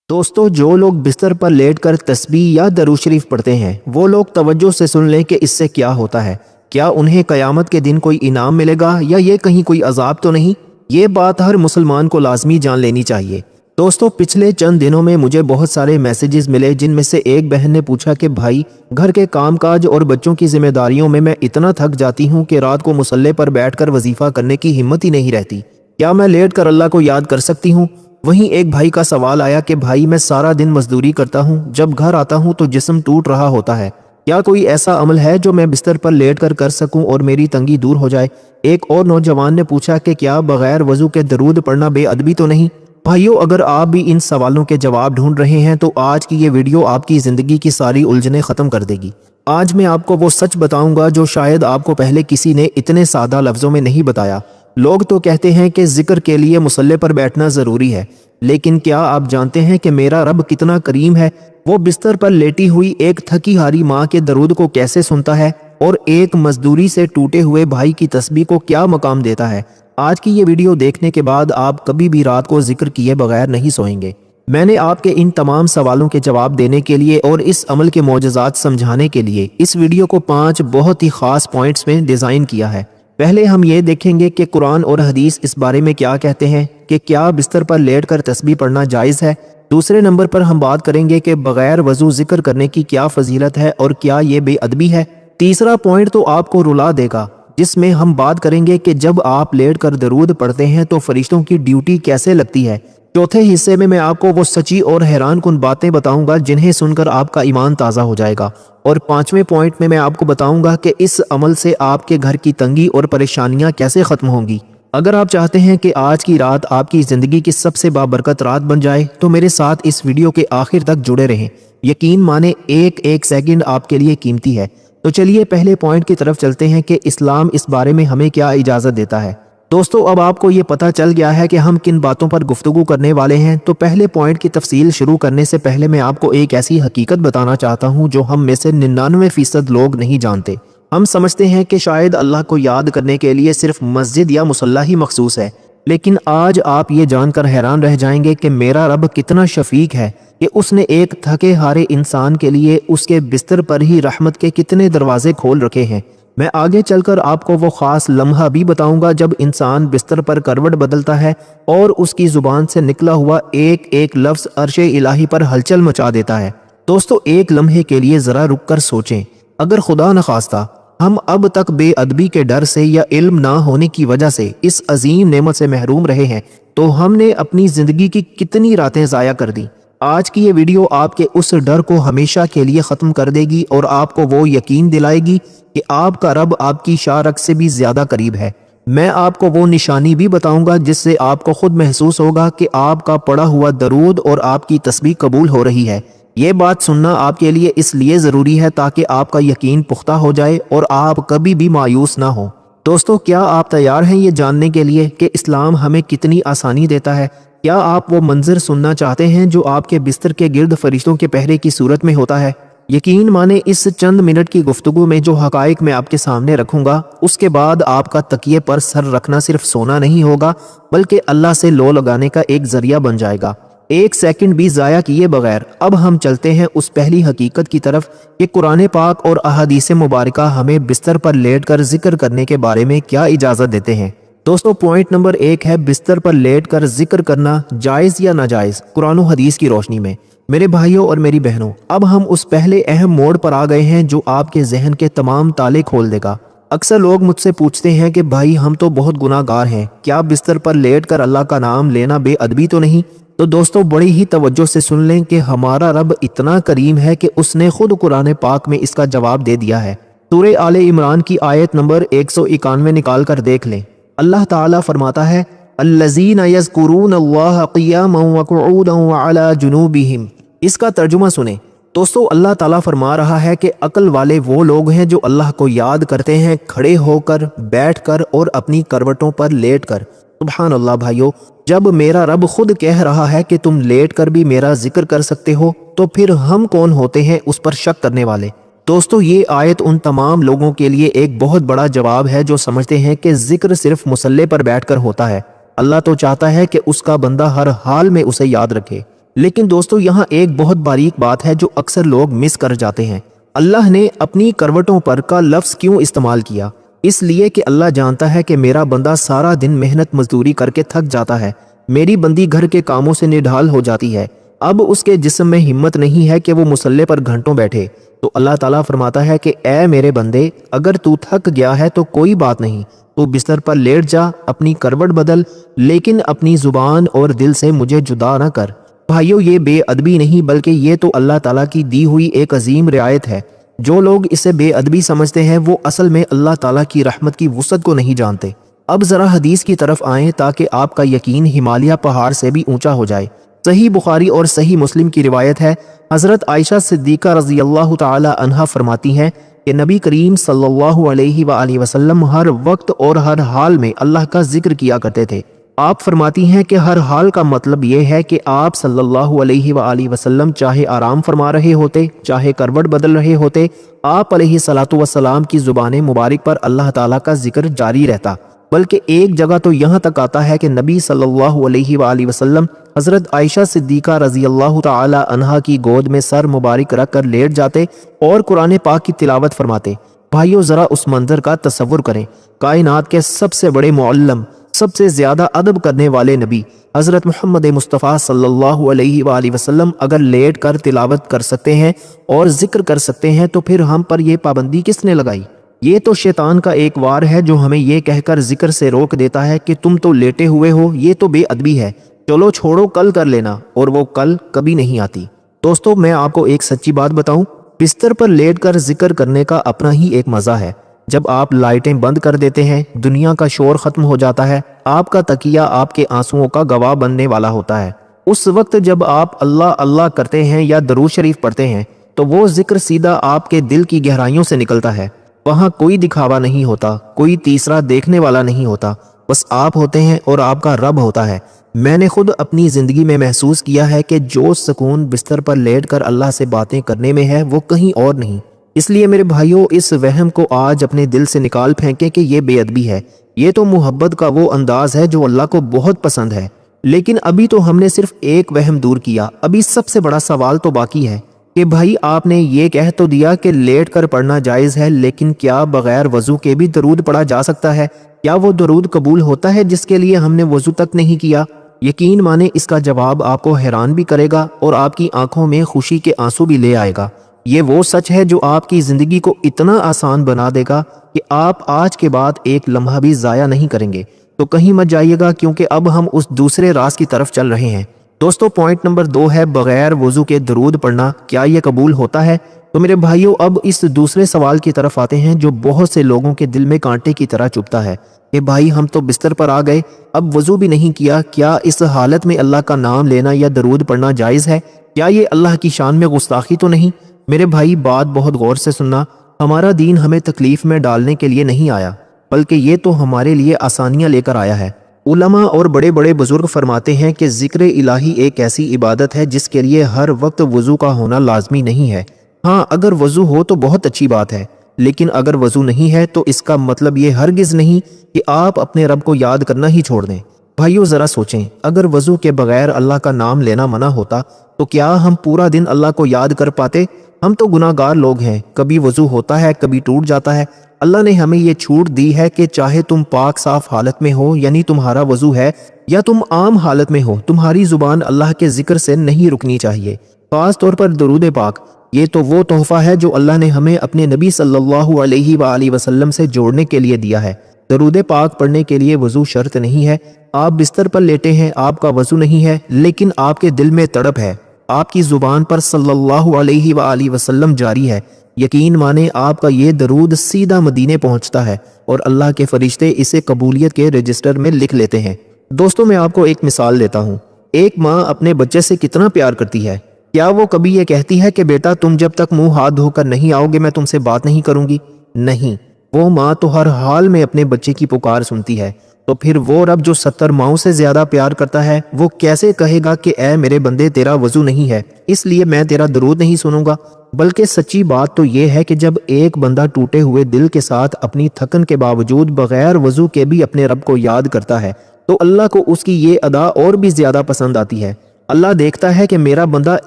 دوستو، جو لوگ بستر پر لیٹ کر تسبیح یا درود شریف پڑھتے ہیں وہ لوگ توجہ سے سن لیں کہ اس سے کیا ہوتا ہے۔ کیا انہیں قیامت کے دن کوئی انعام ملے گا یا یہ کہیں کوئی عذاب تو نہیں؟ یہ بات ہر مسلمان کو لازمی جان لینی چاہیے۔ دوستو، پچھلے چند دنوں میں مجھے بہت سارے میسیجز ملے جن میں سے ایک بہن نے پوچھا کہ بھائی، گھر کے کام کاج اور بچوں کی ذمہ داریوں میں اتنا تھک جاتی ہوں کہ رات کو مصلی پر بیٹھ کر وظیفہ کرنے کی ہمت ہی نہیں رہتی، کیا میں لیٹ کر اللہ کو یاد کر سکتی ہوں؟ وہیں ایک بھائی کا سوال آیا کہ بھائی، میں سارا دن مزدوری کرتا ہوں، جب گھر آتا ہوں تو جسم ٹوٹ رہا ہوتا ہے، کیا کوئی ایسا عمل ہے جو میں بستر پر لیٹ کر سکوں اور میری تنگی دور ہو جائے؟ ایک اور نوجوان نے پوچھا کہ کیا بغیر وضو کے درود پڑھنا بے ادبی تو نہیں؟ بھائیو، اگر آپ بھی ان سوالوں کے جواب ڈھونڈ رہے ہیں تو آج کی یہ ویڈیو آپ کی زندگی کی ساری الجھنیں ختم کر دے گی۔ آج میں آپ کو وہ سچ بتاؤں گا جو شاید آپ کو پہلے کسی نے اتنے سادہ لفظوں میں نہیں بتایا۔ لوگ تو کہتے ہیں کہ ذکر کے لیے مصلی پر بیٹھنا ضروری ہے، لیکن کیا آپ جانتے ہیں کہ میرا رب کتنا کریم ہے؟ وہ بستر پر لیٹی ہوئی ایک تھکی ہاری ماں کے درود کو کیسے سنتا ہے اور ایک مزدوری سے ٹوٹے ہوئے بھائی کی تسبیح کو کیا مقام دیتا ہے۔ آج کی یہ ویڈیو دیکھنے کے بعد آپ کبھی بھی رات کو ذکر کیے بغیر نہیں سوئیں گے۔ میں نے آپ کے ان تمام سوالوں کے جواب دینے کے لیے اور اس عمل کے معجزات سمجھانے کے لیے اس ویڈیو کو 5 بہت ہی خاص پوائنٹس میں ڈیزائن کیا ہے۔ پہلے ہم یہ دیکھیں گے کہ قرآن اور حدیث اس بارے میں کیا کہتے ہیں کہ کیا بستر پر لیٹ کر تسبیح پڑھنا جائز ہے۔ دوسرے نمبر پر ہم بات کریں گے کہ بغیر وضو ذکر کرنے کی کیا فضیلت ہے اور کیا یہ بے ادبی ہے۔ تیسرا پوائنٹ تو آپ کو رلا دے گا، جس میں ہم بات کریں گے کہ جب آپ لیٹ کر درود پڑھتے ہیں تو فرشتوں کی ڈیوٹی کیسے لگتی ہے۔ چوتھے حصے میں آپ کو وہ سچی اور حیران کن باتیں بتاؤں گا جنہیں سن کر آپ کا ایمان تازہ ہو جائے گا۔ اور 5ویں پوائنٹ میں آپ کو بتاؤں گا کہ اس عمل سے آپ کے گھر کی تنگی اور پریشانیاں کیسے ختم ہوں گی۔ اگر آپ چاہتے ہیں کہ آج کی رات آپ کی زندگی کی سب سے بابرکت رات بن جائے تو میرے ساتھ اس ویڈیو کے آخر تک جڑے رہیں۔ یقین مانیں، ایک ایک سیکنڈ آپ کے لیے قیمتی ہے۔ تو چلیے پہلے پوائنٹ کی طرف چلتے ہیں کہ اسلام اس بارے میں ہمیں کیا اجازت دیتا ہے۔ دوستو، اب آپ کو یہ پتہ چل گیا ہے کہ ہم کن باتوں پر گفتگو کرنے والے ہیں، تو پہلے پوائنٹ کی تفصیل شروع کرنے سے پہلے میں آپ کو ایک ایسی حقیقت بتانا چاہتا ہوں جو ہم میں سے 99% لوگ نہیں جانتے۔ ہم سمجھتے ہیں کہ شاید اللہ کو یاد کرنے کے لیے صرف مسجد یا مصلی ہی مخصوص ہے، لیکن آج آپ یہ جان کر حیران رہ جائیں گے کہ میرا رب کتنا شفیق ہے کہ اس نے ایک تھکے ہارے انسان کے لیے اس کے بستر پر ہی رحمت کے کتنے دروازے کھول رکھے ہیں۔ میں آگے چل کر آپ کو وہ خاص لمحہ بھی بتاؤں گا جب انسان بستر پر کروٹ بدلتا ہے اور اس کی زبان سے نکلا ہوا ایک ایک لفظ عرش الہی پر ہلچل مچا دیتا ہے۔ دوستو، ایک لمحے کے لیے ذرا رک کر سوچیں، اگر خدا نخواستہ ہم اب تک بے ادبی کے ڈر سے یا علم نہ ہونے کی وجہ سے اس عظیم نعمت سے محروم رہے ہیں تو ہم نے اپنی زندگی کی کتنی راتیں ضائع کر دی۔ آج کی یہ ویڈیو آپ کے اس ڈر کو ہمیشہ کے لیے ختم کر دے گی اور آپ کو وہ یقین دلائے گی کہ آپ کا رب آپ کی شارک سے بھی زیادہ قریب ہے۔ میں آپ کو وہ نشانی بھی بتاؤں گا جس سے آپ کو خود محسوس ہوگا کہ آپ کا پڑھا ہوا درود اور آپ کی تسبیح قبول ہو رہی ہے۔ یہ بات سننا آپ کے لیے اس لیے ضروری ہے تاکہ آپ کا یقین پختہ ہو جائے اور آپ کبھی بھی مایوس نہ ہوں۔ دوستو، کیا آپ تیار ہیں یہ جاننے کے لیے کہ اسلام ہمیں کتنی آسانی دیتا ہے؟ کیا آپ وہ منظر سننا چاہتے ہیں جو آپ کے بستر کے گرد فرشتوں کے پہرے کی صورت میں ہوتا ہے؟ یقین مانیں، اس چند منٹ کی گفتگو میں جو حقائق میں آپ کے سامنے رکھوں گا اس کے بعد آپ کا تکیے پر سر رکھنا صرف سونا نہیں ہوگا بلکہ اللہ سے لو لگانے کا ایک ذریعہ بن جائے گا۔ ایک سیکنڈ بھی ضائع کیے بغیر اب ہم چلتے ہیں اس پہلی حقیقت کی طرف کہ قرآن پاک اور احادیث مبارکہ ہمیں بستر پر لیٹ کر ذکر کرنے کے بارے میں کیا اجازت دیتے ہیں۔ دوستو، پوائنٹ نمبر 1 ہے بستر پر لیٹ کر ذکر کرنا جائز یا ناجائز قرآن و حدیث کی روشنی میں۔ میرے بھائیوں اور میری بہنوں، اب ہم اس پہلے اہم موڑ پر آ گئے ہیں جو آپ کے ذہن کے تمام تالے کھول دے گا۔ اکثر لوگ مجھ سے پوچھتے ہیں کہ بھائی، ہم تو بہت گناہ گار ہیں، کیا بستر پر لیٹ کر اللہ کا نام لینا بے ادبی تو نہیں؟ تو دوستو، بڑی ہی توجہ سے سن لیں کہ ہمارا رب اتنا کریم ہے کہ اس نے خود قرآن پاک میں اس کا جواب دے دیا ہے۔ سورہ آل عمران کی آیت نمبر 191 نکال کر دیکھ لیں۔ اللہ تعالیٰ فرماتا ہے، الذین یذکرون اللہ قیاما وقعودا وعلی جنوبہم۔ اس کا ترجمہ سنیں۔ دوستو، اللہ تعالیٰ فرما رہا ہے کہ عقل والے وہ لوگ ہیں جو اللہ کو یاد کرتے ہیں کھڑے ہو کر، بیٹھ کر اور اپنی کروٹوں پر لیٹ کر۔ سبحان اللہ بھائیو، جب میرا رب خود کہہ رہا ہے کہ تم لیٹ کر بھی میرا ذکر کر سکتے ہو تو پھر ہم کون ہوتے ہیں اس پر شک کرنے والے؟ دوستو، یہ آیت ان تمام لوگوں کے لیے ایک بہت بڑا جواب ہے جو سمجھتے ہیں کہ ذکر صرف مصلی پر بیٹھ کر ہوتا ہے۔ اللہ تو چاہتا ہے کہ اس کا بندہ ہر حال میں اسے یاد رکھے۔ لیکن دوستو یہاں ایک بہت باریک بات ہے جو اکثر لوگ مس کر جاتے ہیں۔ اللہ نے اپنی کروٹوں پر کا لفظ کیوں استعمال کیا؟ اس لیے کہ اللہ جانتا ہے کہ میرا بندہ سارا دن محنت مزدوری کر کے تھک جاتا ہے، میری بندی گھر کے کاموں سے نڈھال ہو جاتی ہے، اب اس کے جسم میں ہمت نہیں ہے کہ وہ مصلے پر گھنٹوں بیٹھے، تو اللہ تعالیٰ فرماتا ہے کہ اے میرے بندے، اگر تو تھک گیا ہے تو کوئی بات نہیں، تو بستر پر لیٹ جا، اپنی کروٹ بدل، لیکن اپنی زبان اور دل سے مجھے جدا نہ کر۔ بھائیو، یہ بے ادبی نہیں بلکہ یہ تو اللہ تعالیٰ کی دی ہوئی ایک عظیم رعایت ہے۔ جو لوگ اسے بے ادبی سمجھتے ہیں وہ اصل میں اللہ تعالیٰ کی رحمت کی وسعت کو نہیں جانتے۔ اب ذرا حدیث کی طرف آئیں تاکہ آپ کا یقین ہمالیہ پہاڑ سے بھی اونچا ہو جائے۔ صحیح بخاری اور صحیح مسلم کی روایت ہے، حضرت عائشہ صدیقہ رضی اللہ تعالی عنہا فرماتی ہیں کہ نبی کریم صلی اللہ علیہ وآلہ وسلم ہر وقت اور ہر حال میں اللہ کا ذکر کیا کرتے تھے۔ آپ فرماتی ہیں کہ ہر حال کا مطلب یہ ہے کہ آپ صلی اللہ علیہ وآلہ وسلم چاہے آرام فرما رہے ہوتے، چاہے کروٹ بدل رہے ہوتے، آپ علیہ الصلوۃ والسلام کی زبان مبارک پر اللہ تعالیٰ کا ذکر جاری رہتا۔ بلکہ ایک جگہ تو یہاں تک آتا ہے کہ نبی صلی اللہ علیہ وآلہ وسلم حضرت عائشہ صدیقہ رضی اللہ تعالی عنہا کی گود میں سر مبارک رکھ کر لیٹ جاتے اور قرآن پاک کی تلاوت فرماتے۔ بھائیو، ذرا اس منظر کا تصور کریں، کائنات کے سب سے بڑے معلم، سب سے زیادہ ادب کرنے والے نبی حضرت محمد مصطفیٰ صلی اللہ علیہ وآلہ وسلم اگر لیٹ کر تلاوت کر سکتے ہیں اور ذکر کر سکتے ہیں تو پھر ہم پر یہ پابندی کس نے لگائی؟ یہ تو شیطان کا ایک وار ہے جو ہمیں یہ کہہ کر ذکر سے روک دیتا ہے کہ تم تو لیٹے ہوئے ہو، یہ تو بے ادبی ہے، چلو چھوڑو کل کر لینا، اور وہ کل کبھی نہیں آتی۔ دوستو، میں آپ کو ایک سچی بات بتاؤں، بستر پر لیٹ کر ذکر کرنے کا اپنا ہی ایک مزہ ہے۔ جب آپ لائٹیں بند کر دیتے ہیں، دنیا کا شور ختم ہو جاتا ہے، آپ کا تکیہ آپ کے آنسوؤں کا گواہ بننے والا ہوتا ہے، اس وقت جب آپ اللہ اللہ کرتے ہیں یا درود شریف پڑھتے ہیں تو وہ ذکر سیدھا آپ کے دل کی گہرائیوں سے نکلتا ہے۔ وہاں کوئی دکھاوا نہیں ہوتا، کوئی تیسرا دیکھنے والا نہیں ہوتا، بس آپ ہوتے ہیں اور آپ کا رب ہوتا ہے۔ میں نے خود اپنی زندگی میں محسوس کیا ہے کہ جو سکون بستر پر لیٹ کر اللہ سے باتیں کرنے میں ہے وہ کہیں اور نہیں۔ اس لیے میرے بھائیوں، اس وہم کو آج اپنے دل سے نکال پھینکیں کہ یہ بے ادبی ہے۔ یہ تو محبت کا وہ انداز ہے جو اللہ کو بہت پسند ہے۔ لیکن ابھی تو ہم نے صرف ایک وہم دور کیا، ابھی سب سے بڑا سوال تو باقی ہے کہ بھائی آپ نے یہ کہہ تو دیا کہ لیٹ کر پڑھنا جائز ہے، لیکن کیا بغیر وضو کے بھی درود پڑھا جا سکتا ہے؟ کیا وہ درود قبول ہوتا ہے جس کے لیے ہم نے وضو تک نہیں کیا؟ یقین مانے اس کا جواب آپ کو حیران بھی کرے گا اور آپ کی آنکھوں میں خوشی کے آنسو بھی لے آئے گا۔ یہ وہ سچ ہے جو آپ کی زندگی کو اتنا آسان بنا دے گا کہ آپ آج کے بعد ایک لمحہ بھی ضائع نہیں کریں گے۔ تو کہیں مت جائیے گا، کیونکہ اب ہم اس دوسرے راز کی طرف چل رہے ہیں۔ دوستو، پوائنٹ نمبر 2 ہے بغیر وضو کے درود پڑھنا، کیا یہ قبول ہوتا ہے؟ تو میرے بھائیوں، اب اس دوسرے سوال کی طرف آتے ہیں جو بہت سے لوگوں کے دل میں کانٹے کی طرح چبھتا ہے کہ بھائی ہم تو بستر پر آ گئے، اب وضو بھی نہیں کیا، کیا اس حالت میں اللہ کا نام لینا یا درود پڑھنا جائز ہے؟ کیا یہ اللہ کی شان میں گستاخی تو نہیں؟ میرے بھائی، بات بہت غور سے سننا، ہمارا دین ہمیں تکلیف میں ڈالنے کے لیے نہیں آیا، بلکہ یہ تو ہمارے لیے آسانیاں لے کر آیا ہے۔ علماء اور بڑے بڑے بزرگ فرماتے ہیں کہ ذکر الہی ایک ایسی عبادت ہے جس کے لیے ہر وقت وضو کا ہونا لازمی نہیں ہے۔ ہاں، اگر وضو ہو تو بہت اچھی بات ہے، لیکن اگر وضو نہیں ہے تو اس کا مطلب یہ ہرگز نہیں کہ آپ اپنے رب کو یاد کرنا ہی چھوڑ دیں۔ بھائیو، ذرا سوچیں، اگر وضو کے بغیر اللہ کا نام لینا منع ہوتا تو کیا ہم پورا دن اللہ کو یاد کر پاتے؟ ہم تو گناہ گار لوگ ہیں، کبھی وضو ہوتا ہے، کبھی ٹوٹ جاتا ہے۔ اللہ نے ہمیں یہ چھوٹ دی ہے کہ چاہے تم پاک صاف حالت میں ہو، یعنی تمہارا وضو ہے، یا تم عام حالت میں ہو، تمہاری زبان اللہ کے ذکر سے نہیں رکنی چاہیے۔ خاص طور پر درود پاک، یہ تو وہ تحفہ ہے جو اللہ نے ہمیں اپنے نبی صلی اللہ علیہ وآلہ وسلم سے جوڑنے کے لیے دیا ہے۔ درود پاک پڑھنے کے لیے وضو شرط نہیں ہے۔ آپ بستر پر لیٹے ہیں، آپ کا وضو نہیں ہے، لیکن آپ کے دل میں تڑپ ہے، آپ کی زبان پر صلی اللہ علیہ وآلہ وسلم جاری ہے۔ یقین مانے آپ کا یہ درود سیدھا مدینے پہنچتا ہے اور اللہ کے فرشتے اسے قبولیت کے رجسٹر میں لکھ لیتے ہیں۔ دوستوں، میں آپ کو ایک مثال دیتا ہوں۔ ایک ماں اپنے بچے سے کتنا پیار کرتی ہے؟ کیا وہ کبھی یہ کہتی ہے کہ بیٹا تم جب تک منہ ہاتھ دھو کر نہیں آؤ گے میں تم سے بات نہیں کروں گی؟ نہیں، وہ ماں تو ہر حال میں اپنے بچے کی پکار سنتی ہے۔ تو پھر وہ رب جو 70 ماؤں سے زیادہ پیار کرتا ہے، وہ کیسے کہے گا کہ اے میرے بندے تیرا وضو نہیں ہے اس لیے میں تیرا درود نہیں سنوں گا؟ بلکہ سچی بات تو یہ ہے کہ جب ایک بندہ ٹوٹے ہوئے دل کے ساتھ اپنی تھکن کے باوجود بغیر وضو کے بھی اپنے رب کو یاد کرتا ہے تو اللہ کو اس کی یہ ادا اور بھی زیادہ پسند آتی ہے۔ اللہ دیکھتا ہے کہ میرا بندہ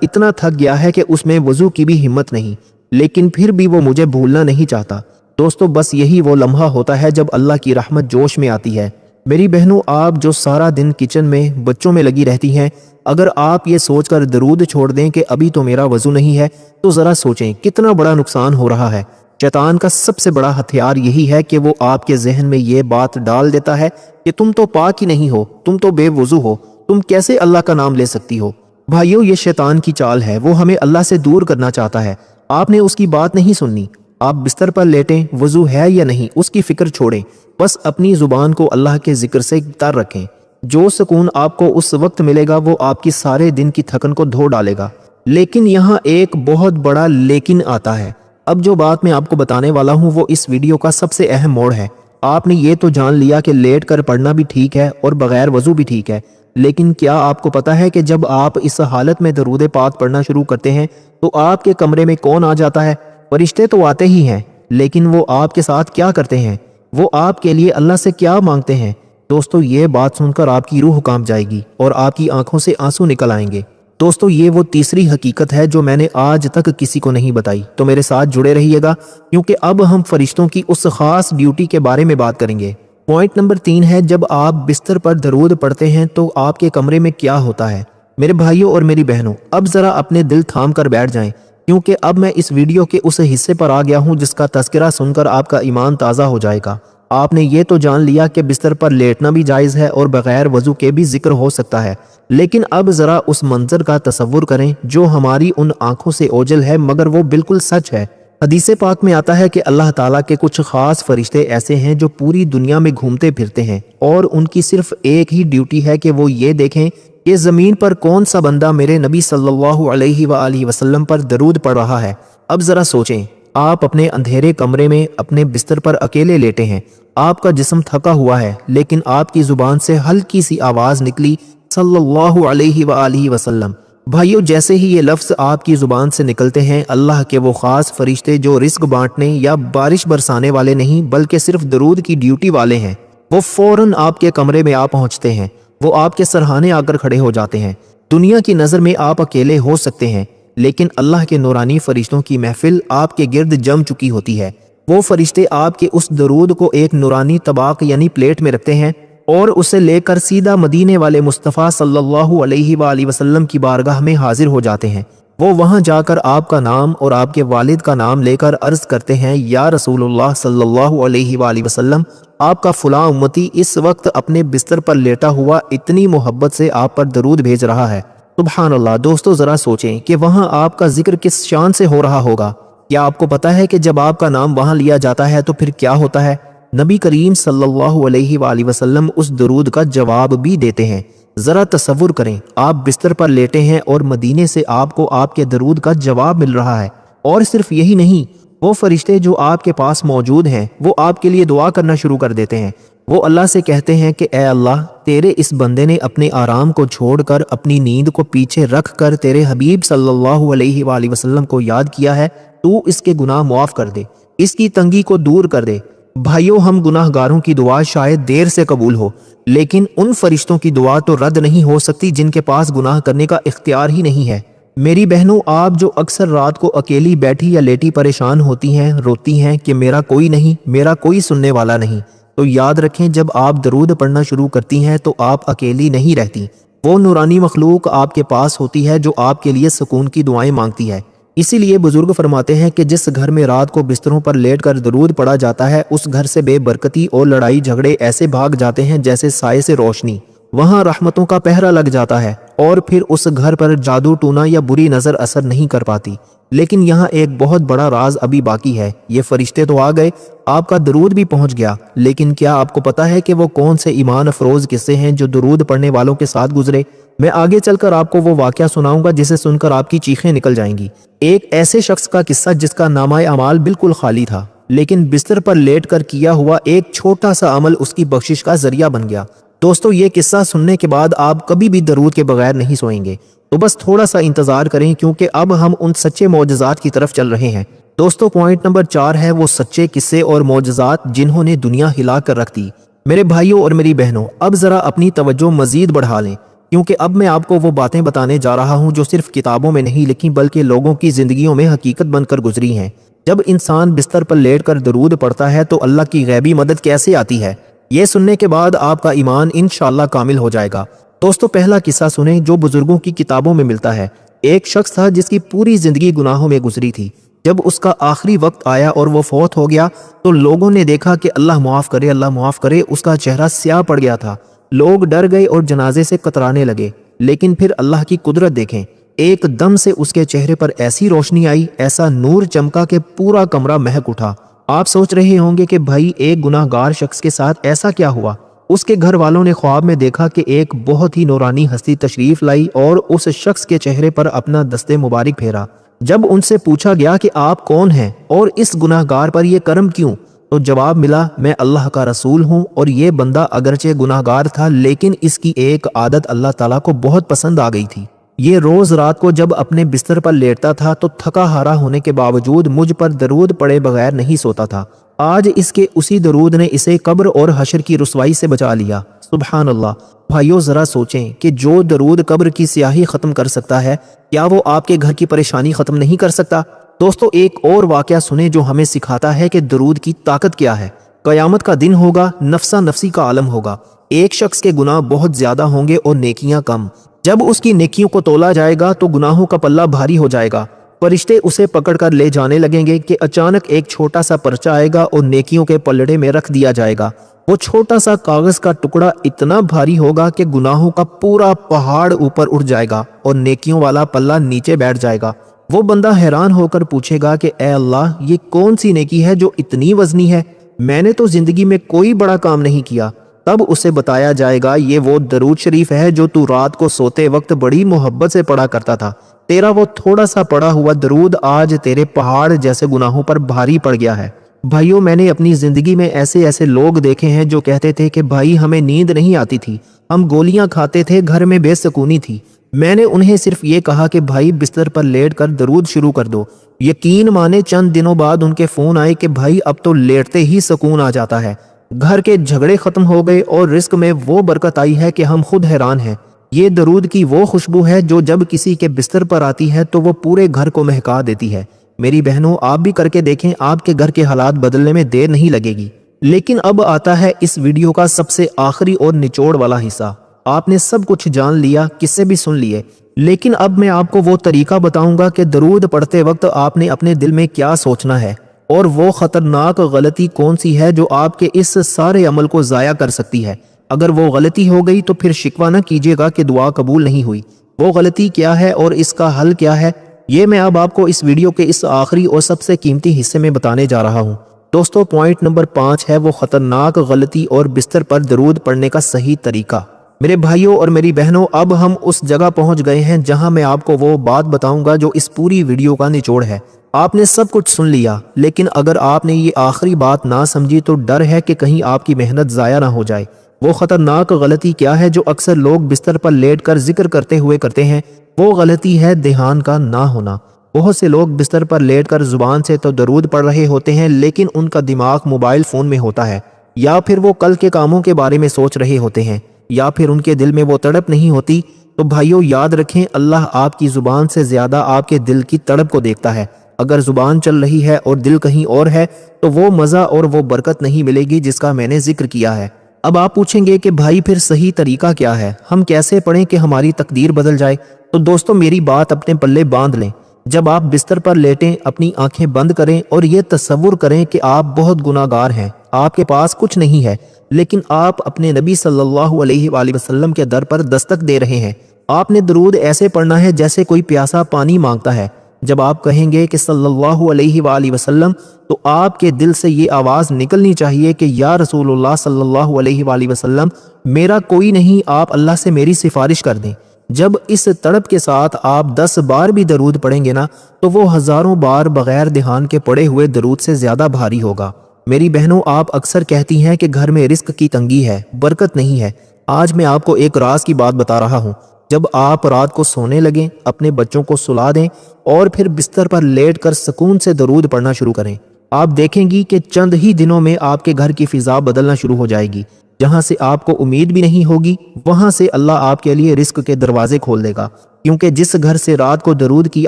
اتنا تھک گیا ہے کہ اس میں وضو کی بھی ہمت نہیں، لیکن پھر بھی وہ مجھے بھولنا نہیں چاہتا۔ دوستو بس یہی وہ لمحہ ہوتا ہے جب اللہ کی رحمت جوش میں آتی ہے۔ میری بہنوں، آپ جو سارا دن کچن میں بچوں میں لگی رہتی ہیں، اگر آپ یہ سوچ کر درود چھوڑ دیں کہ ابھی تو میرا وضو نہیں ہے، تو ذرا سوچیں کتنا بڑا نقصان ہو رہا ہے۔ شیطان کا سب سے بڑا ہتھیار یہی ہے کہ وہ آپ کے ذہن میں یہ بات ڈال دیتا ہے کہ تم تو پاک ہی نہیں ہو، تم تو بے وضو ہو، تم کیسے اللہ کا نام لے سکتی ہو۔ بھائیو، یہ شیطان کی چال ہے، وہ ہمیں اللہ سے دور کرنا چاہتا ہے۔ آپ نے اس کی بات نہیں سننی۔ آپ بستر پر لیٹیں، وضو ہے یا نہیں اس کی فکر چھوڑیں، بس اپنی زبان کو اللہ کے ذکر سے تر رکھیں۔ جو سکون آپ کو اس وقت ملے گا وہ آپ کی سارے دن کی تھکن کو دھو ڈالے گا۔ لیکن یہاں ایک بہت بڑا لیکن آتا ہے۔ اب جو بات میں آپ کو بتانے والا ہوں وہ اس ویڈیو کا سب سے اہم موڑ ہے۔ آپ نے یہ تو جان لیا کہ لیٹ کر پڑھنا بھی ٹھیک ہے اور بغیر وضو بھی ٹھیک ہے، لیکن کیا آپ کو پتا ہے کہ جب آپ اس حالت میں درود پاک پڑھنا شروع کرتے ہیں تو آپ کے کمرے میں کون آ جاتا ہے؟ فرشتے تو آتے ہی ہیں، لیکن وہ آپ کے ساتھ کیا کرتے ہیں؟ وہ آپ کے لیے اللہ سے کیا مانگتے ہیں؟ دوستو یہ بات سن کر آپ کی روح کانپ جائے گی اور آپ کی آنکھوں سے آنسو نکل آئیں گے۔ دوستو یہ وہ تیسری حقیقت ہے جو میں نے آج تک کسی کو نہیں بتائی، تو میرے ساتھ جڑے رہیے گا کیونکہ اب ہم فرشتوں کی اس خاص ڈیوٹی کے بارے میں بات کریں گے۔ پوائنٹ نمبر 3 ہے، جب آپ بستر پر درود پڑھتے ہیں تو آپ کے کمرے میں کیا ہوتا ہے؟ میرے بھائیوں اور میری بہنوں، اب ذرا اپنے دل تھام کر بیٹھ جائیں، کیونکہ اب میں اس ویڈیو کے اس حصے پر آ گیا ہوں جس کا تذکرہ سن کر آپ کا ایمان تازہ ہو جائے گا۔ آپ نے یہ تو جان لیا کہ بستر پر لیٹنا بھی جائز ہے اور بغیر وضو کے بھی ذکر ہو سکتا ہے، لیکن اب ذرا اس منظر کا تصور کریں جو ہماری ان آنکھوں سے اوجھل ہے مگر وہ بالکل سچ ہے۔ حدیث پاک میں آتا ہے کہ اللہ تعالیٰ کے کچھ خاص فرشتے ایسے ہیں جو پوری دنیا میں گھومتے پھرتے ہیں اور ان کی صرف ایک ہی ڈیوٹی ہے کہ وہ یہ دیکھیں کہ زمین پر کون سا بندہ میرے نبی صلی اللہ علیہ وآلہ وسلم پر درود پڑھ رہا ہے۔ اب ذرا سوچیں، آپ اپنے اندھیرے کمرے میں اپنے بستر پر اکیلے لیٹے ہیں، آپ کا جسم تھکا ہوا ہے، لیکن آپ کی زبان سے ہلکی سی آواز نکلی، صلی اللہ علیہ وآلہ وسلم۔ بھائیو، جیسے ہی یہ لفظ آپ کی زبان سے نکلتے ہیں، اللہ کے وہ خاص فرشتے جو رزق بانٹنے یا بارش برسانے والے نہیں بلکہ صرف درود کی ڈیوٹی والے ہیں، وہ فوراً آپ کے کمرے میں آ پہنچتے ہیں۔ وہ آپ کے سرہانے آ کر کھڑے ہو جاتے ہیں۔ دنیا کی نظر میں آپ اکیلے ہو سکتے ہیں، لیکن اللہ کے نورانی فرشتوں کی محفل آپ کے گرد جم چکی ہوتی ہے۔ وہ فرشتے آپ کے اس درود کو ایک نورانی طباق یعنی پلیٹ میں رکھتے ہیں اور اسے لے کر سیدھا مدینے والے مصطفیٰ صلی اللہ علیہ وآلہ وسلم کی بارگاہ میں حاضر ہو جاتے ہیں۔ وہ وہاں جا کر آپ کا نام اور آپ کے والد کا نام لے کر عرض کرتے ہیں، یا رسول اللہ صلی اللہ علیہ وآلہ وسلم، آپ کا فلاں امتی اس وقت اپنے بستر پر لیٹا ہوا اتنی محبت سے آپ پر درود بھیج رہا ہے۔ سبحان اللہ۔ دوستو ذرا سوچیں کہ وہاں آپ کا ذکر کس شان سے ہو رہا ہوگا۔ کیا آپ کو پتا ہے کہ جب آپ کا نام وہاں لیا جاتا ہے تو پھر کیا ہوتا ہے؟ نبی کریم صلی اللہ علیہ وآلہ وسلم اس درود کا جواب بھی دیتے ہیں۔ ذرا تصور کریں، آپ بستر پر لیٹے ہیں اور مدینے سے آپ کو آپ کے درود کا جواب مل رہا ہے، اور صرف یہی نہیں، وہ فرشتے جو آپ کے پاس موجود ہیں وہ آپ کے لیے دعا کرنا شروع کر دیتے ہیں۔ وہ اللہ سے کہتے ہیں کہ اے اللہ، تیرے اس بندے نے اپنے آرام کو چھوڑ کر اپنی نیند کو پیچھے رکھ کر تیرے حبیب صلی اللہ علیہ وآلہ وسلم کو یاد کیا ہے، تو اس کے گناہ معاف کر دے، اس کی تنگی کو دور کر دے۔ بھائیو، ہم گناہ گاروں کی دعا شاید دیر سے قبول ہو، لیکن ان فرشتوں کی دعا تو رد نہیں ہو سکتی جن کے پاس گناہ کرنے کا اختیار ہی نہیں ہے۔ میری بہنوں، آپ جو اکثر رات کو اکیلی بیٹھی یا لیٹی پریشان ہوتی ہیں، روتی ہیں کہ میرا کوئی نہیں، میرا کوئی سننے والا نہیں، تو یاد رکھیں، جب آپ درود پڑھنا شروع کرتی ہیں تو آپ اکیلی نہیں رہتی۔ وہ نورانی مخلوق آپ کے پاس ہوتی ہے جو آپ کے لیے سکون کی دعائیں مانگتی ہے۔ اسی لیے بزرگ فرماتے ہیں کہ جس گھر میں رات کو بستروں پر لیٹ کر درود پڑھا جاتا ہے، اس گھر سے بے برکتی اور لڑائی جھگڑے ایسے بھاگ جاتے ہیں جیسے سائے سے روشنی۔ وہاں رحمتوں کا پہرا لگ جاتا ہے اور پھر اس گھر پر جادو ٹونا یا بری نظر اثر نہیں کر پاتی۔ لیکن یہاں ایک بہت بڑا راز ابھی باقی ہے۔ یہ فرشتے تو آ گئے، آپ کا درود بھی پہنچ گیا، لیکن کیا آپ کو پتا ہے کہ وہ کون سے ایمان افروز قصے ہیں جو درود پڑھنے والوں کے ساتھ گزرے؟ میں آگے چل کر آپ کو وہ واقعہ سناؤں گا جسے سن کر آپ کی چیخیں نکل جائیں گی۔ ایک ایسے شخص کا قصہ جس کا نامہ اعمال بالکل خالی تھا، لیکن بستر پر لیٹ کر کیا ہوا ایک چھوٹا سا عمل اس کی بخشش کا ذریعہ بن گیا۔ دوستو، یہ قصہ سننے کے بعد آپ کبھی بھی درود کے بغیر نہیں سوئیں گے، تو بس تھوڑا سا انتظار کریں، کیونکہ اب ہم ان سچے معجزات کی طرف چل رہے ہیں۔ دوستو، پوائنٹ نمبر 4 ہے وہ سچے قصے اور معجزات جنہوں نے دنیا ہلا کر رکھ دی۔ میرے بھائیوں اور میری بہنوں، اب ذرا اپنی توجہ مزید بڑھا لیں۔ کیونکہ اب میں آپ کو وہ باتیں بتانے جا رہا ہوں جو صرف کتابوں میں نہیں لکھی بلکہ لوگوں کی زندگیوں میں حقیقت بن کر گزری ہیں۔ جب انسان بستر پر لیٹ کر درود پڑھتا ہے تو اللہ کی غیبی مدد کیسے آتی ہے، یہ سننے کے بعد آپ کا ایمان انشاءاللہ کامل ہو جائے گا۔ دوستو، پہلا قصہ سنیں جو بزرگوں کی کتابوں میں ملتا ہے۔ ایک شخص تھا جس کی پوری زندگی گناہوں میں گزری تھی۔ جب اس کا آخری وقت آیا اور وہ فوت ہو گیا تو لوگوں نے دیکھا کہ اللہ معاف کرے، اللہ معاف کرے، اس کا چہرہ سیاہ پڑ گیا تھا۔ لوگ ڈر گئے اور جنازے سے کترانے لگے، لیکن پھر اللہ کی قدرت دیکھیں، ایک دم سے اس کے چہرے پر ایسی روشنی آئی، ایسا نور چمکا کہ پورا کمرہ مہک اٹھا۔ آپ سوچ رہے ہوں گے کہ بھائی ایک گناہ گار شخص کے ساتھ ایسا کیا ہوا؟ اس کے گھر والوں نے خواب میں دیکھا کہ ایک بہت ہی نورانی ہستی تشریف لائی اور اس شخص کے چہرے پر اپنا دست مبارک پھیرا۔ جب ان سے پوچھا گیا کہ آپ کون ہیں اور اس گناہ گار پر یہ کرم کیوں، تو جواب ملا، میں اللہ کا رسول ہوں، اور یہ بندہ اگرچہ گناہ گار تھا لیکن اس کی ایک عادت اللہ تعالیٰ کو بہت پسند آ گئی تھی۔ یہ روز رات کو جب اپنے بستر پر لیٹتا تھا تو تھکا ہارا ہونے کے باوجود مجھ پر درود پڑے بغیر نہیں سوتا تھا۔ آج اس کے اسی درود نے اسے قبر اور حشر کی رسوائی سے بچا لیا۔ سبحان اللہ۔ بھائیو، ذرا سوچیں کہ جو درود قبر کی سیاہی ختم کر سکتا ہے، کیا وہ آپ کے گھر کی پریشانی ختم نہیں کر سکتا؟ دوستو، ایک اور واقعہ سنیں جو ہمیں سکھاتا ہے کہ درود کی طاقت کیا ہے۔ قیامت کا دن ہوگا، نفسا نفسی کا عالم ہوگا۔ ایک شخص کے گناہ بہت زیادہ ہوں گے اور نیکیاں کم۔ جب اس کی نیکیوں کو تولا جائے گا تو گناہوں کا پلہ بھاری ہو جائے گا۔ فرشتے اسے پکڑ کر لے جانے لگیں گے کہ اچانک ایک چھوٹا سا پرچہ آئے گا اور نیکیوں کے پلڑے میں رکھ دیا جائے گا۔ وہ چھوٹا سا کاغذ کا ٹکڑا اتنا بھاری ہوگا کہ گناہوں کا پورا پہاڑ اوپر اٹھ جائے گا اور نیکیوں والا پلہ نیچے بیٹھ جائے گا۔ وہ بندہ حیران ہو کر پوچھے گا کہ اے اللہ، یہ کون سی نیکی ہے جو اتنی وزنی ہے؟ میں نے تو زندگی میں کوئی بڑا کام نہیں کیا۔ تب اسے بتایا جائے گا، یہ وہ درود شریف ہے جو تو رات کو سوتے وقت بڑی محبت سے پڑھا کرتا تھا۔ تیرا وہ تھوڑا سا پڑھا ہوا درود آج تیرے پہاڑ جیسے گناہوں پر بھاری پڑ گیا ہے۔ بھائیوں، میں نے اپنی زندگی میں ایسے لوگ دیکھے ہیں جو کہتے تھے کہ بھائی ہمیں نیند نہیں آتی تھی، ہم گولیاں کھاتے تھے، گھر میں بے سکونی تھی۔ میں نے انہیں صرف یہ کہا کہ بھائی بستر پر لیٹ کر درود شروع کر دو۔ یقین مانے چند دنوں بعد ان کے فون آئے کہ بھائی اب تو لیٹتے ہی سکون آ جاتا ہے، گھر کے جھگڑے ختم ہو گئے اور رزق میں وہ برکت آئی ہے کہ ہم خود حیران ہیں۔ یہ درود کی وہ خوشبو ہے جو جب کسی کے بستر پر آتی ہے تو وہ پورے گھر کو مہکا دیتی ہے۔ میری بہنوں، آپ بھی کر کے دیکھیں، آپ کے گھر کے حالات بدلنے میں دیر نہیں لگے گی۔ لیکن اب آتا ہے اس ویڈیو کا سب سے آخری اور نچوڑ والا حصہ۔ آپ نے سب کچھ جان لیا، قصے بھی سن لیے، لیکن اب میں آپ کو وہ طریقہ بتاؤں گا کہ درود پڑھتے وقت آپ نے اپنے دل میں کیا سوچنا ہے، اور وہ خطرناک غلطی کون سی ہے جو آپ کے اس سارے عمل کو ضائع کر سکتی ہے۔ اگر وہ غلطی ہو گئی تو پھر شکوہ نہ کیجیے گا کہ دعا قبول نہیں ہوئی۔ وہ غلطی کیا ہے اور اس کا حل کیا ہے، یہ میں اب آپ کو اس ویڈیو کے اس آخری اور سب سے قیمتی حصے میں بتانے جا رہا ہوں۔ دوستو، پوائنٹ نمبر 5 ہے وہ خطرناک غلطی اور بستر پر درود پڑھنے کا صحیح طریقہ۔ میرے بھائیوں اور میری بہنوں، اب ہم اس جگہ پہنچ گئے ہیں جہاں میں آپ کو وہ بات بتاؤں گا جو اس پوری ویڈیو کا نچوڑ ہے۔ آپ نے سب کچھ سن لیا، لیکن اگر آپ نے یہ آخری بات نہ سمجھی تو ڈر ہے کہ کہیں آپ کی محنت ضائع نہ ہو جائے۔ وہ خطرناک غلطی کیا ہے جو اکثر لوگ بستر پر لیٹ کر ذکر کرتے ہوئے کرتے ہیں؟ وہ غلطی ہے دھیان کا نہ ہونا۔ بہت سے لوگ بستر پر لیٹ کر زبان سے تو درود پڑھ رہے ہوتے ہیں لیکن ان کا دماغ موبائل فون میں ہوتا ہے، یا پھر وہ کل کے کاموں کے بارے میں سوچ رہے ہوتے ہیں، یا پھر ان کے دل میں وہ تڑپ نہیں ہوتی۔ تو بھائیوں، یاد رکھیں، اللہ آپ کی زبان سے زیادہ آپ کے دل کی تڑپ کو دیکھتا ہے۔ اگر زبان چل رہی ہے اور دل کہیں اور ہے تو وہ مزہ اور وہ برکت نہیں ملے گی جس کا میں نے ذکر کیا ہے۔ اب آپ پوچھیں گے کہ بھائی پھر صحیح طریقہ کیا ہے، ہم کیسے پڑھیں کہ ہماری تقدیر بدل جائے؟ تو دوستو، میری بات اپنے پلے باندھ لیں۔ جب آپ بستر پر لیٹیں، اپنی آنکھیں بند کریں اور یہ تصور کریں کہ آپ بہت گناہ گار ہیں، آپ کے پاس کچھ نہیں ہے، لیکن آپ اپنے نبی صلی اللہ علیہ وآلہ وسلم کے در پر دستک دے رہے ہیں۔ آپ نے درود ایسے پڑھنا ہے جیسے کوئی پیاسا پانی مانگتا ہے۔ جب آپ کہیں گے کہ صلی اللہ علیہ وآلہ وسلم، تو آپ کے دل سے یہ آواز نکلنی چاہیے کہ یا رسول اللہ صلی اللہ علیہ وآلہ وسلم، میرا کوئی نہیں، آپ اللہ سے میری سفارش کر دیں۔ جب اس تڑپ کے ساتھ آپ 10 بار بھی درود پڑھیں گے نا، تو وہ ہزاروں بار بغیر دھیان کے پڑھے ہوئے درود سے زیادہ بھاری ہوگا۔ میری بہنوں، آپ اکثر کہتی ہیں کہ گھر میں رزق کی تنگی ہے، برکت نہیں ہے۔ آج میں آپ کو ایک راز کی بات بتا رہا ہوں۔ جب آپ رات کو سونے لگیں، اپنے بچوں کو سلا دیں اور پھر بستر پر لیٹ کر سکون سے درود پڑھنا شروع کریں، آپ دیکھیں گی کہ چند ہی دنوں میں آپ کے گھر کی فضا بدلنا شروع ہو جائے گی۔ جہاں سے آپ کو امید بھی نہیں ہوگی وہاں سے اللہ آپ کے لیے رزق کے دروازے کھول دے گا، کیونکہ جس گھر سے رات کو درود کی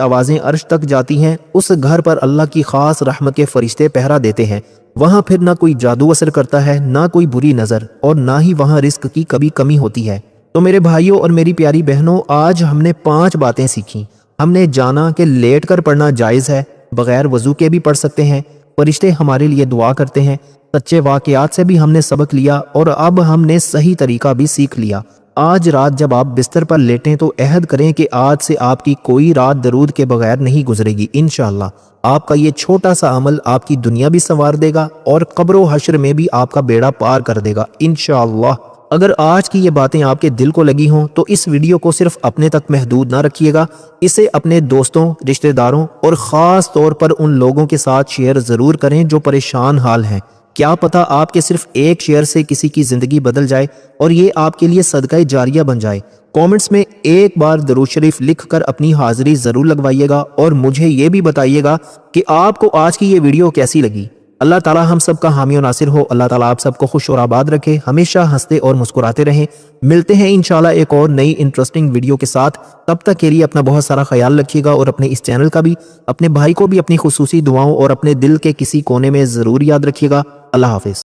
آوازیں عرش تک جاتی ہیں اس گھر پر اللہ کی خاص رحمت کے فرشتے پہرا دیتے ہیں۔ وہاں پھر نہ کوئی جادو اثر کرتا ہے، نہ کوئی بری نظر، اور نہ ہی وہاں رزق کی کبھی کمی ہوتی ہے۔ تو میرے بھائیوں اور میری پیاری بہنوں، آج ہم نے 5 باتیں سیکھیں۔ ہم نے جانا کہ لیٹ کر پڑھنا جائز ہے، بغیر وضو کے بھی پڑھ سکتے ہیں، فرشتے ہمارے لیے دعا کرتے ہیں، سچے واقعات سے بھی ہم نے سبق لیا، اور اب ہم نے صحیح طریقہ بھی سیکھ لیا۔ آج رات جب آپ بستر پر لیٹیں تو عہد کریں کہ آج سے آپ کی کوئی رات درود کے بغیر نہیں گزرے گی۔ انشاءاللہ آپ کا یہ چھوٹا سا عمل آپ کی دنیا بھی سنوار دے گا اور قبر و حشر میں بھی آپ کا بیڑا پار کر دے گا انشاءاللہ۔ اگر آج کی یہ باتیں آپ کے دل کو لگی ہوں تو اس ویڈیو کو صرف اپنے تک محدود نہ رکھیے گا، اسے اپنے دوستوں، رشتہ داروں اور خاص طور پر ان لوگوں کے ساتھ شیئر ضرور کریں جو پریشان حال ہیں۔ کیا پتہ آپ کے صرف ایک شیئر سے کسی کی زندگی بدل جائے اور یہ آپ کے لیے صدقہ جاریہ بن جائے۔ کومنٹس میں ایک بار درود شریف لکھ کر اپنی حاضری ضرور لگوائیے گا، اور مجھے یہ بھی بتائیے گا کہ آپ کو آج کی یہ ویڈیو کیسی لگی۔ اللہ تعالی ہم سب کا حامی و ناصر ہو۔ اللہ تعالی آپ سب کو خوش اور آباد رکھے، ہمیشہ ہنستے اور مسکراتے رہیں۔ ملتے ہیں انشاءاللہ ایک اور نئی انٹرسٹنگ ویڈیو کے ساتھ۔ تب تک کے لیے اپنا بہت سارا خیال رکھیے گا، اور اپنے اس چینل کا بھی، اپنے بھائی کو بھی اپنی خصوصی دعاؤں اور اپنے دل کے کسی کونے میں ضرور یاد رکھیے گا۔ اللہ حافظ۔